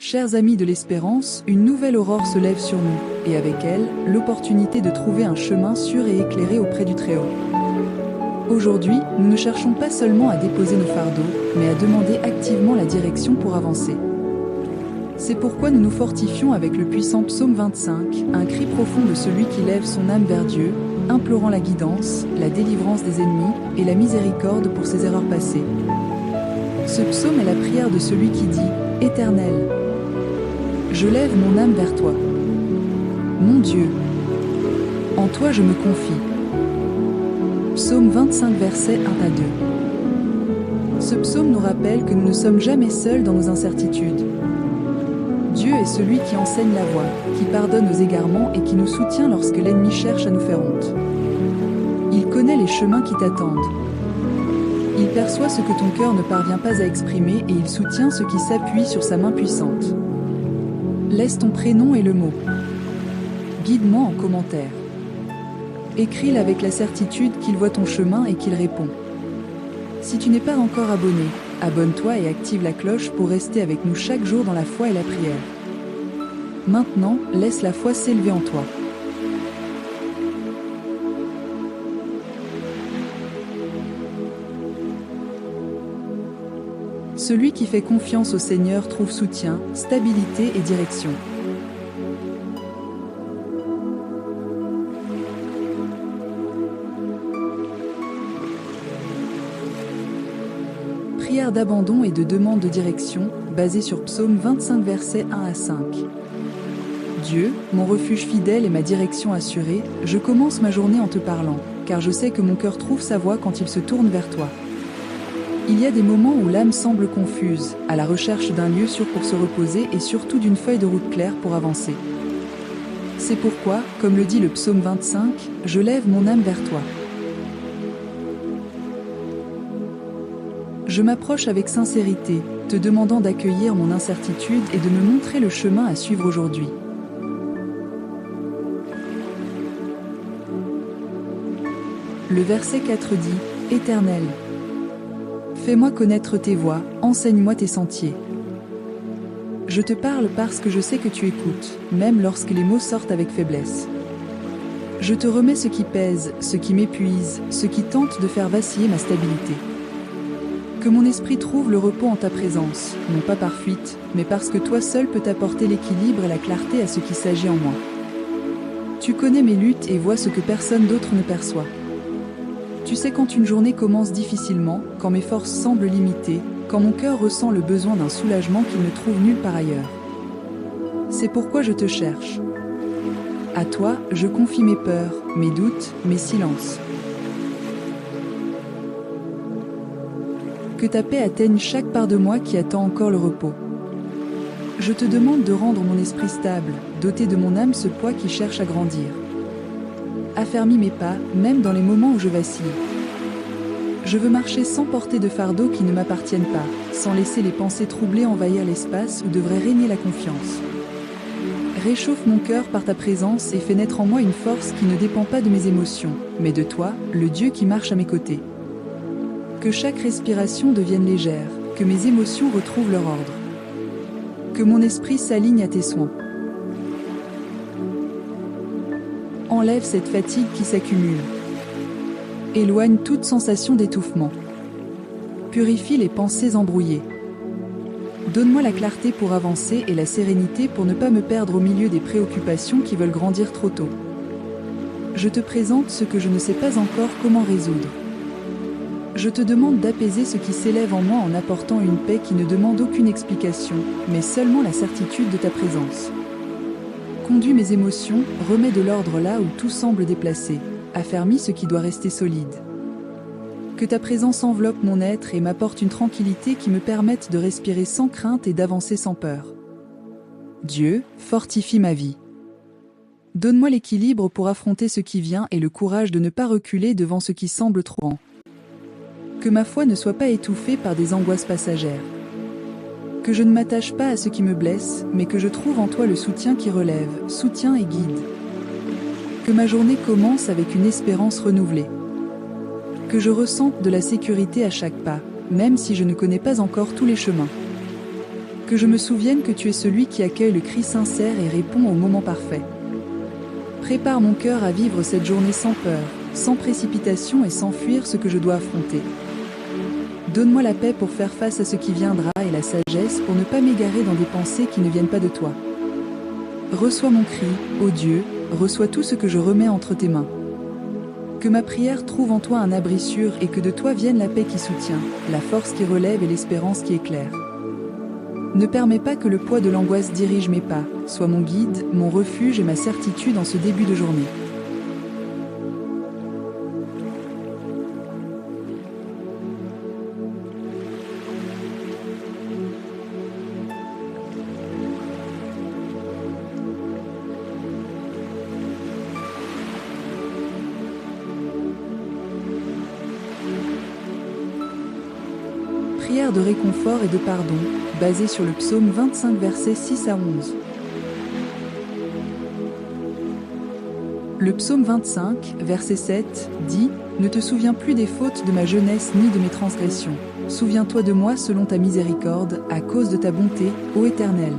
Chers amis de l'espérance, une nouvelle aurore se lève sur nous, et avec elle, l'opportunité de trouver un chemin sûr et éclairé auprès du Très-Haut. Aujourd'hui, nous ne cherchons pas seulement à déposer nos fardeaux, mais à demander activement la direction pour avancer. C'est pourquoi nous nous fortifions avec le puissant psaume 25, un cri profond de celui qui lève son âme vers Dieu, implorant la guidance, la délivrance des ennemis et la miséricorde pour ses erreurs passées. Ce psaume est la prière de celui qui dit « Éternel, je lève mon âme vers toi. Mon Dieu, en toi je me confie. » Psaume 25 versets 1 à 2. Ce psaume nous rappelle que nous ne sommes jamais seuls dans nos incertitudes. Dieu est celui qui enseigne la voie, qui pardonne nos égarements et qui nous soutient lorsque l'ennemi cherche à nous faire honte. Il connaît les chemins qui t'attendent. Il perçoit ce que ton cœur ne parvient pas à exprimer et il soutient ceux qui s'appuient sur sa main puissante. Laisse ton prénom et le mot. Guide-moi en commentaire. Écris-le avec la certitude qu'il voit ton chemin et qu'il répond. Si tu n'es pas encore abonné, abonne-toi et active la cloche pour rester avec nous chaque jour dans la foi et la prière. Maintenant, laisse la foi s'élever en toi. Celui qui fait confiance au Seigneur trouve soutien, stabilité et direction. Prière d'abandon et de demande de direction, basée sur Psaume 25 versets 1 à 5. Dieu, mon refuge fidèle et ma direction assurée, je commence ma journée en te parlant, car je sais que mon cœur trouve sa voie quand il se tourne vers toi. Il y a des moments où l'âme semble confuse, à la recherche d'un lieu sûr pour se reposer et surtout d'une feuille de route claire pour avancer. C'est pourquoi, comme le dit le psaume 25, je lève mon âme vers toi. Je m'approche avec sincérité, te demandant d'accueillir mon incertitude et de me montrer le chemin à suivre aujourd'hui. Le verset 4 dit « Éternel, fais-moi connaître tes voies, enseigne-moi tes sentiers. » Je te parle parce que je sais que tu écoutes, même lorsque les mots sortent avec faiblesse. Je te remets ce qui pèse, ce qui m'épuise, ce qui tente de faire vaciller ma stabilité. Que mon esprit trouve le repos en ta présence, non pas par fuite, mais parce que toi seul peux apporter l'équilibre et la clarté à ce qui s'agit en moi. Tu connais mes luttes et vois ce que personne d'autre ne perçoit. Tu sais quand une journée commence difficilement, quand mes forces semblent limitées, quand mon cœur ressent le besoin d'un soulagement qu'il ne trouve nulle part ailleurs. C'est pourquoi je te cherche. À toi, je confie mes peurs, mes doutes, mes silences. Que ta paix atteigne chaque part de moi qui attend encore le repos. Je te demande de rendre mon esprit stable, doter de mon âme ce poids qui cherche à grandir. Affermis mes pas, même dans les moments où je vacille. Je veux marcher sans porter de fardeau qui ne m'appartiennent pas, sans laisser les pensées troublées envahir l'espace où devrait régner la confiance. Réchauffe mon cœur par ta présence et fais naître en moi une force qui ne dépend pas de mes émotions, mais de toi, le Dieu qui marche à mes côtés. Que chaque respiration devienne légère, que mes émotions retrouvent leur ordre. Que mon esprit s'aligne à tes soins. Enlève cette fatigue qui s'accumule. Éloigne toute sensation d'étouffement. Purifie les pensées embrouillées. Donne-moi la clarté pour avancer et la sérénité pour ne pas me perdre au milieu des préoccupations qui veulent grandir trop tôt. Je te présente ce que je ne sais pas encore comment résoudre. Je te demande d'apaiser ce qui s'élève en moi en apportant une paix qui ne demande aucune explication, mais seulement la certitude de ta présence. Conduis mes émotions, remets de l'ordre là où tout semble déplacé, affermis ce qui doit rester solide. Que ta présence enveloppe mon être et m'apporte une tranquillité qui me permette de respirer sans crainte et d'avancer sans peur. Dieu, fortifie ma vie. Donne-moi l'équilibre pour affronter ce qui vient et le courage de ne pas reculer devant ce qui semble trop grand. Que ma foi ne soit pas étouffée par des angoisses passagères. Que je ne m'attache pas à ce qui me blesse, mais que je trouve en toi le soutien qui relève, soutient et guide. Que ma journée commence avec une espérance renouvelée. Que je ressente de la sécurité à chaque pas, même si je ne connais pas encore tous les chemins. Que je me souvienne que tu es celui qui accueille le cri sincère et répond au moment parfait. Prépare mon cœur à vivre cette journée sans peur, sans précipitation et sans fuir ce que je dois affronter. Donne-moi la paix pour faire face à ce qui viendra et la sagesse pour ne pas m'égarer dans des pensées qui ne viennent pas de toi. Reçois mon cri, ô Dieu, reçois tout ce que je remets entre tes mains. Que ma prière trouve en toi un abri sûr et que de toi vienne la paix qui soutient, la force qui relève et l'espérance qui éclaire. Ne permets pas que le poids de l'angoisse dirige mes pas, sois mon guide, mon refuge et ma certitude en ce début de journée. Prière de réconfort et de pardon, basée sur le psaume 25 versets 6 à 11. Le psaume 25, verset 7, dit « Ne te souviens plus des fautes de ma jeunesse ni de mes transgressions. Souviens-toi de moi selon ta miséricorde, à cause de ta bonté, ô Éternel. »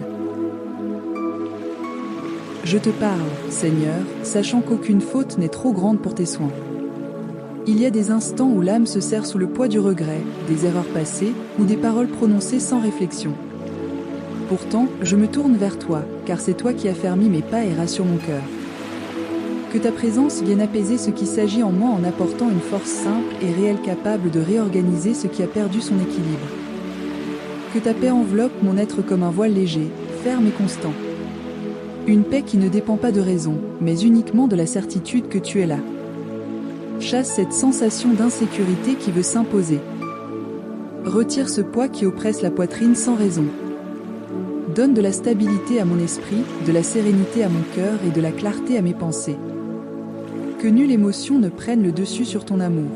Je te parle, Seigneur, sachant qu'aucune faute n'est trop grande pour tes soins. Il y a des instants où l'âme se serre sous le poids du regret, des erreurs passées ou des paroles prononcées sans réflexion. Pourtant, je me tourne vers toi, car c'est toi qui affermis mes pas et rassure mon cœur. Que ta présence vienne apaiser ce qui s'agit en moi en apportant une force simple et réelle capable de réorganiser ce qui a perdu son équilibre. Que ta paix enveloppe mon être comme un voile léger, ferme et constant. Une paix qui ne dépend pas de raison, mais uniquement de la certitude que tu es là. Chasse cette sensation d'insécurité qui veut s'imposer. Retire ce poids qui oppresse la poitrine sans raison. Donne de la stabilité à mon esprit, de la sérénité à mon cœur et de la clarté à mes pensées. Que nulle émotion ne prenne le dessus sur ton amour.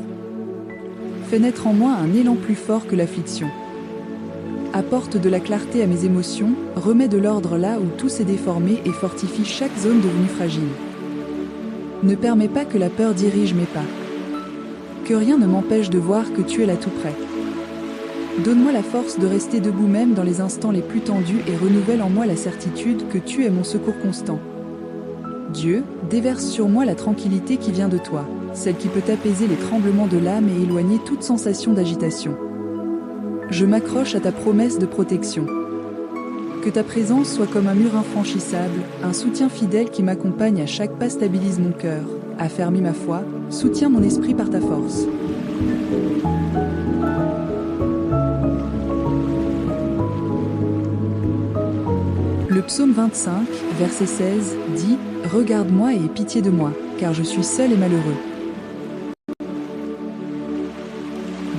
Fais naître en moi un élan plus fort que l'affliction. Apporte de la clarté à mes émotions, remets de l'ordre là où tout s'est déformé et fortifie chaque zone devenue fragile. Ne permets pas que la peur dirige mes pas. Que rien ne m'empêche de voir que tu es là tout près. Donne-moi la force de rester debout même dans les instants les plus tendus et renouvelle en moi la certitude que tu es mon secours constant. Dieu, déverse sur moi la tranquillité qui vient de toi, celle qui peut apaiser les tremblements de l'âme et éloigner toute sensation d'agitation. Je m'accroche à ta promesse de protection. Que ta présence soit comme un mur infranchissable, un soutien fidèle qui m'accompagne à chaque pas, stabilise mon cœur, affermit ma foi, soutiens mon esprit par ta force. Le psaume 25, verset 16, dit « Regarde-moi et aie pitié de moi, car je suis seul et malheureux. »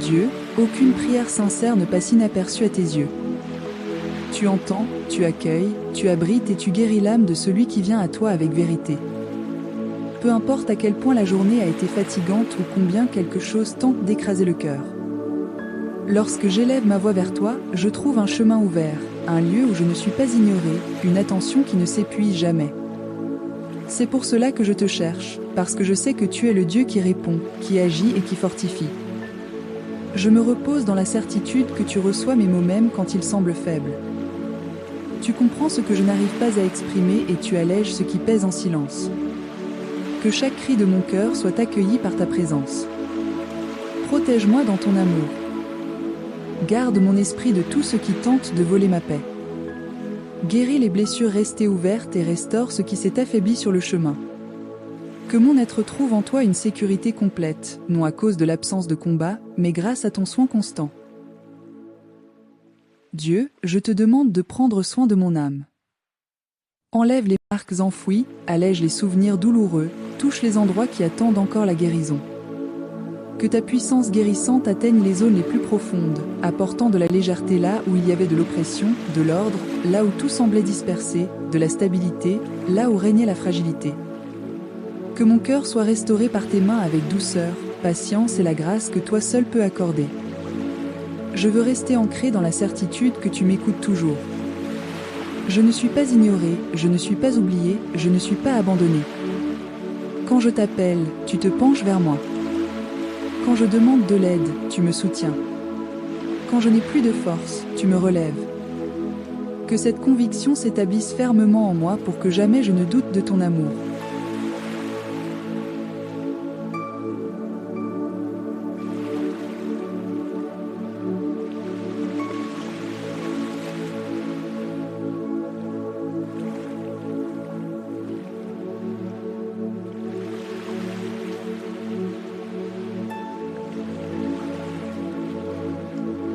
Dieu, aucune prière sincère ne passe inaperçue à tes yeux. Tu entends, tu accueilles, tu abrites et tu guéris l'âme de celui qui vient à toi avec vérité. Peu importe à quel point la journée a été fatigante ou combien quelque chose tente d'écraser le cœur. Lorsque j'élève ma voix vers toi, je trouve un chemin ouvert, un lieu où je ne suis pas ignoré, une attention qui ne s'épuise jamais. C'est pour cela que je te cherche, parce que je sais que tu es le Dieu qui répond, qui agit et qui fortifie. Je me repose dans la certitude que tu reçois mes mots même quand ils semblent faibles. Tu comprends ce que je n'arrive pas à exprimer et tu allèges ce qui pèse en silence. Que chaque cri de mon cœur soit accueilli par ta présence. Protège-moi dans ton amour. Garde mon esprit de tout ce qui tente de voler ma paix. Guéris les blessures restées ouvertes et restaure ce qui s'est affaibli sur le chemin. Que mon être trouve en toi une sécurité complète, non à cause de l'absence de combat, mais grâce à ton soin constant. Dieu, je te demande de prendre soin de mon âme. Enlève les marques enfouies, allège les souvenirs douloureux, touche les endroits qui attendent encore la guérison. Que ta puissance guérissante atteigne les zones les plus profondes, apportant de la légèreté là où il y avait de l'oppression, de l'ordre, là où tout semblait dispersé, de la stabilité, là où régnait la fragilité. Que mon cœur soit restauré par tes mains avec douceur, patience et la grâce que toi seul peux accorder. Je veux rester ancré dans la certitude que tu m'écoutes toujours. Je ne suis pas ignoré, je ne suis pas oublié, je ne suis pas abandonné. Quand je t'appelle, tu te penches vers moi. Quand je demande de l'aide, tu me soutiens. Quand je n'ai plus de force, tu me relèves. Que cette conviction s'établisse fermement en moi pour que jamais je ne doute de ton amour.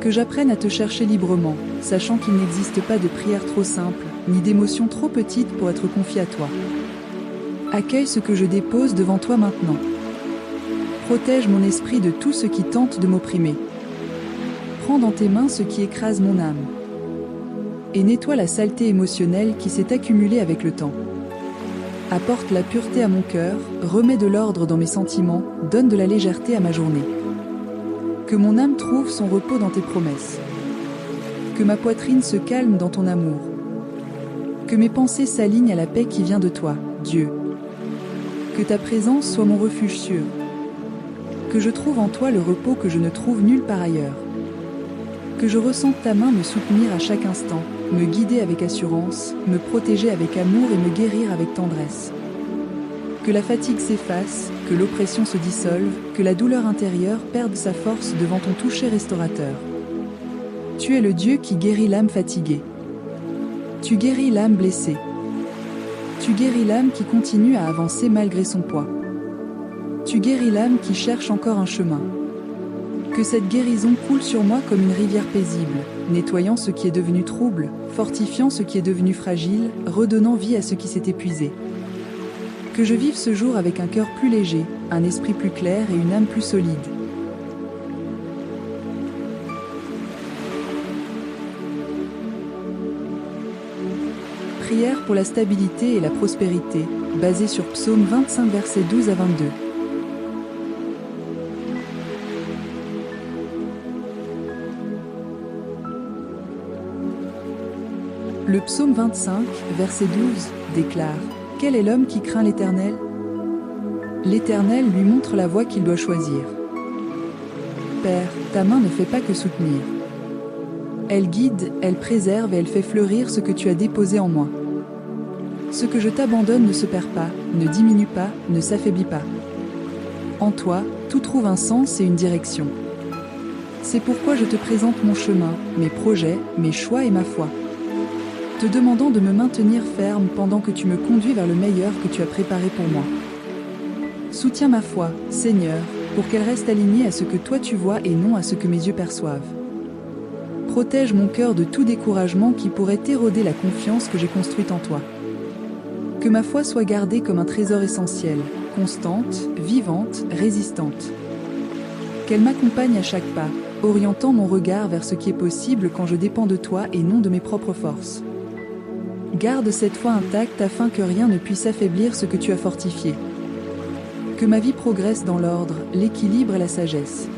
Que j'apprenne à te chercher librement, sachant qu'il n'existe pas de prière trop simple, ni d'émotion trop petite pour être confiée à toi. Accueille ce que je dépose devant toi maintenant. Protège mon esprit de tout ce qui tente de m'opprimer. Prends dans tes mains ce qui écrase mon âme. Et nettoie la saleté émotionnelle qui s'est accumulée avec le temps. Apporte la pureté à mon cœur, remets de l'ordre dans mes sentiments, donne de la légèreté à ma journée. Que mon âme trouve son repos dans tes promesses. Que ma poitrine se calme dans ton amour. Que mes pensées s'alignent à la paix qui vient de toi, Dieu. Que ta présence soit mon refuge sûr. Que je trouve en toi le repos que je ne trouve nulle part ailleurs. Que je ressente ta main me soutenir à chaque instant, me guider avec assurance, me protéger avec amour et me guérir avec tendresse. Que la fatigue s'efface, que l'oppression se dissolve, que la douleur intérieure perde sa force devant ton toucher restaurateur. Tu es le Dieu qui guérit l'âme fatiguée. Tu guéris l'âme blessée. Tu guéris l'âme qui continue à avancer malgré son poids. Tu guéris l'âme qui cherche encore un chemin. Que cette guérison coule sur moi comme une rivière paisible, nettoyant ce qui est devenu trouble, fortifiant ce qui est devenu fragile, redonnant vie à ce qui s'est épuisé. Que je vive ce jour avec un cœur plus léger, un esprit plus clair et une âme plus solide. Prière pour la stabilité et la prospérité, basée sur Psaume 25 versets 12 à 22. Le Psaume 25, verset 12, déclare: Quel est l'homme qui craint l'Éternel? L'Éternel lui montre la voie qu'il doit choisir. Père, ta main ne fait pas que soutenir. Elle guide, elle préserve et elle fait fleurir ce que tu as déposé en moi. Ce que je t'abandonne ne se perd pas, ne diminue pas, ne s'affaiblit pas. En toi, tout trouve un sens et une direction. C'est pourquoi je te présente mon chemin, mes projets, mes choix et ma foi. Te demandant de me maintenir ferme pendant que tu me conduis vers le meilleur que tu as préparé pour moi. Soutiens ma foi, Seigneur, pour qu'elle reste alignée à ce que toi tu vois et non à ce que mes yeux perçoivent. Protège mon cœur de tout découragement qui pourrait éroder la confiance que j'ai construite en toi. Que ma foi soit gardée comme un trésor essentiel, constante, vivante, résistante. Qu'elle m'accompagne à chaque pas, orientant mon regard vers ce qui est possible quand je dépends de toi et non de mes propres forces. Garde cette foi intacte afin que rien ne puisse affaiblir ce que tu as fortifié. Que ma vie progresse dans l'ordre, l'équilibre et la sagesse.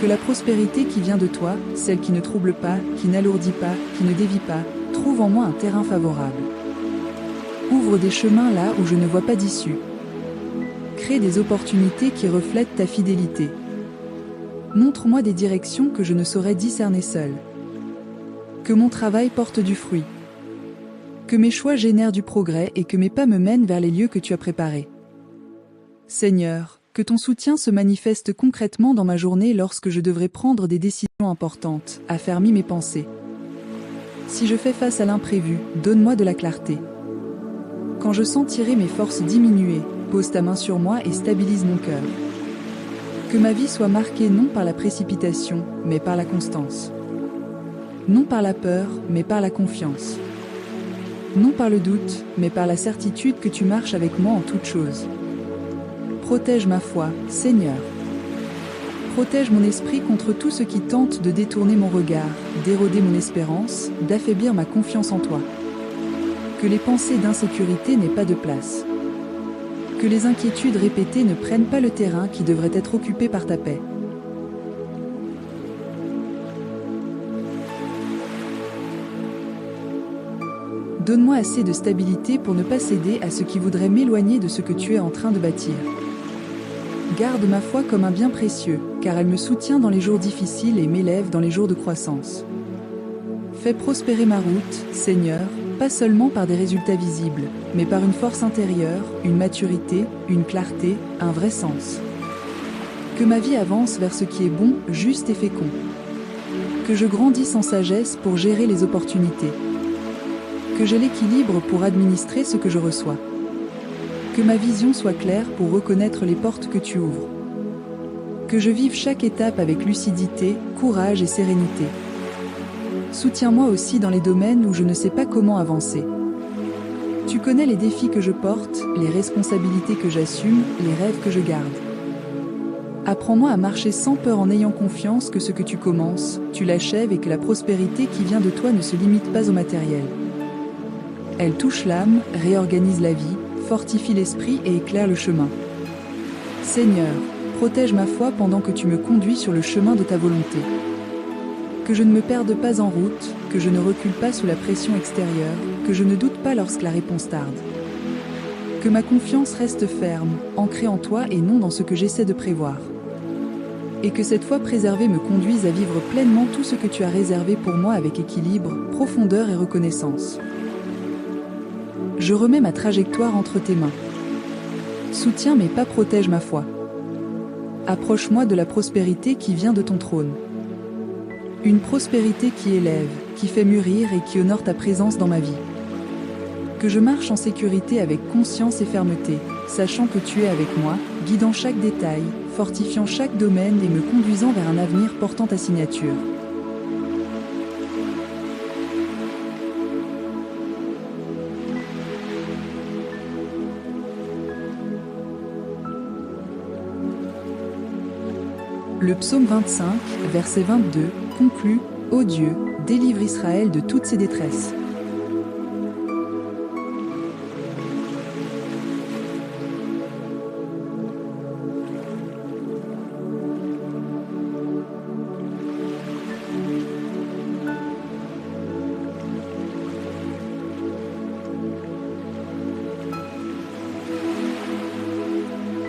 Que la prospérité qui vient de toi, celle qui ne trouble pas, qui n'alourdit pas, qui ne dévie pas, trouve en moi un terrain favorable. Ouvre des chemins là où je ne vois pas d'issue. Crée des opportunités qui reflètent ta fidélité. Montre-moi des directions que je ne saurais discerner seul. Que mon travail porte du fruit. Que mes choix génèrent du progrès et que mes pas me mènent vers les lieux que tu as préparés. Seigneur, que ton soutien se manifeste concrètement dans ma journée lorsque je devrais prendre des décisions importantes, affermis mes pensées. Si je fais face à l'imprévu, donne-moi de la clarté. Quand je sentirai mes forces diminuer, pose ta main sur moi et stabilise mon cœur. Que ma vie soit marquée non par la précipitation, mais par la constance. Non par la peur, mais par la confiance. Non par le doute, mais par la certitude que tu marches avec moi en toutes choses. Protège ma foi, Seigneur. Protège mon esprit contre tout ce qui tente de détourner mon regard, d'éroder mon espérance, d'affaiblir ma confiance en toi. Que les pensées d'insécurité n'aient pas de place. Que les inquiétudes répétées ne prennent pas le terrain qui devrait être occupé par ta paix. Donne-moi assez de stabilité pour ne pas céder à ce qui voudrait m'éloigner de ce que tu es en train de bâtir. Garde ma foi comme un bien précieux, car elle me soutient dans les jours difficiles et m'élève dans les jours de croissance. Fais prospérer ma route, Seigneur, pas seulement par des résultats visibles, mais par une force intérieure, une maturité, une clarté, un vrai sens. Que ma vie avance vers ce qui est bon, juste et fécond. Que je grandisse en sagesse pour gérer les opportunités. Que j'ai l'équilibre pour administrer ce que je reçois. Que ma vision soit claire pour reconnaître les portes que tu ouvres. Que je vive chaque étape avec lucidité, courage et sérénité. Soutiens-moi aussi dans les domaines où je ne sais pas comment avancer. Tu connais les défis que je porte, les responsabilités que j'assume, les rêves que je garde. Apprends-moi à marcher sans peur en ayant confiance que ce que tu commences, tu l'achèves et que la prospérité qui vient de toi ne se limite pas au matériel. Elle touche l'âme, réorganise la vie, fortifie l'esprit et éclaire le chemin. Seigneur, protège ma foi pendant que tu me conduis sur le chemin de ta volonté. Que je ne me perde pas en route, que je ne recule pas sous la pression extérieure, que je ne doute pas lorsque la réponse tarde. Que ma confiance reste ferme, ancrée en toi et non dans ce que j'essaie de prévoir. Et que cette foi préservée me conduise à vivre pleinement tout ce que tu as réservé pour moi avec équilibre, profondeur et reconnaissance. Je remets ma trajectoire entre tes mains. Soutiens mais pas protège ma foi. Approche-moi de la prospérité qui vient de ton trône. Une prospérité qui élève, qui fait mûrir et qui honore ta présence dans ma vie. Que je marche en sécurité avec conscience et fermeté, sachant que tu es avec moi, guidant chaque détail, fortifiant chaque domaine et me conduisant vers un avenir portant ta signature. Le psaume 25, verset 22, conclut « Ô Dieu, délivre Israël de toutes ses détresses. »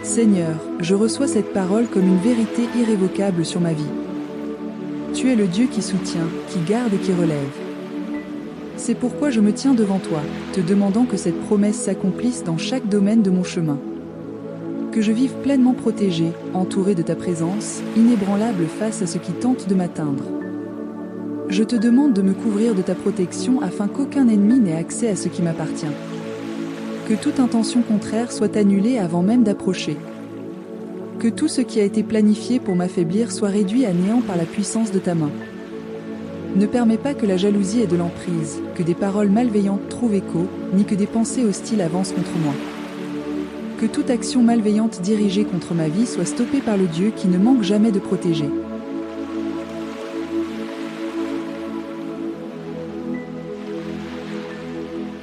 Seigneur, je reçois cette parole comme une vérité irrévocable sur ma vie. Tu es le Dieu qui soutient, qui garde et qui relève. C'est pourquoi je me tiens devant toi, te demandant que cette promesse s'accomplisse dans chaque domaine de mon chemin. Que je vive pleinement protégé, entouré de ta présence, inébranlable face à ce qui tente de m'atteindre. Je te demande de me couvrir de ta protection afin qu'aucun ennemi n'ait accès à ce qui m'appartient. Que toute intention contraire soit annulée avant même d'approcher. Que tout ce qui a été planifié pour m'affaiblir soit réduit à néant par la puissance de ta main. Ne permets pas que la jalousie ait de l'emprise, que des paroles malveillantes trouvent écho, ni que des pensées hostiles avancent contre moi. Que toute action malveillante dirigée contre ma vie soit stoppée par le Dieu qui ne manque jamais de protéger.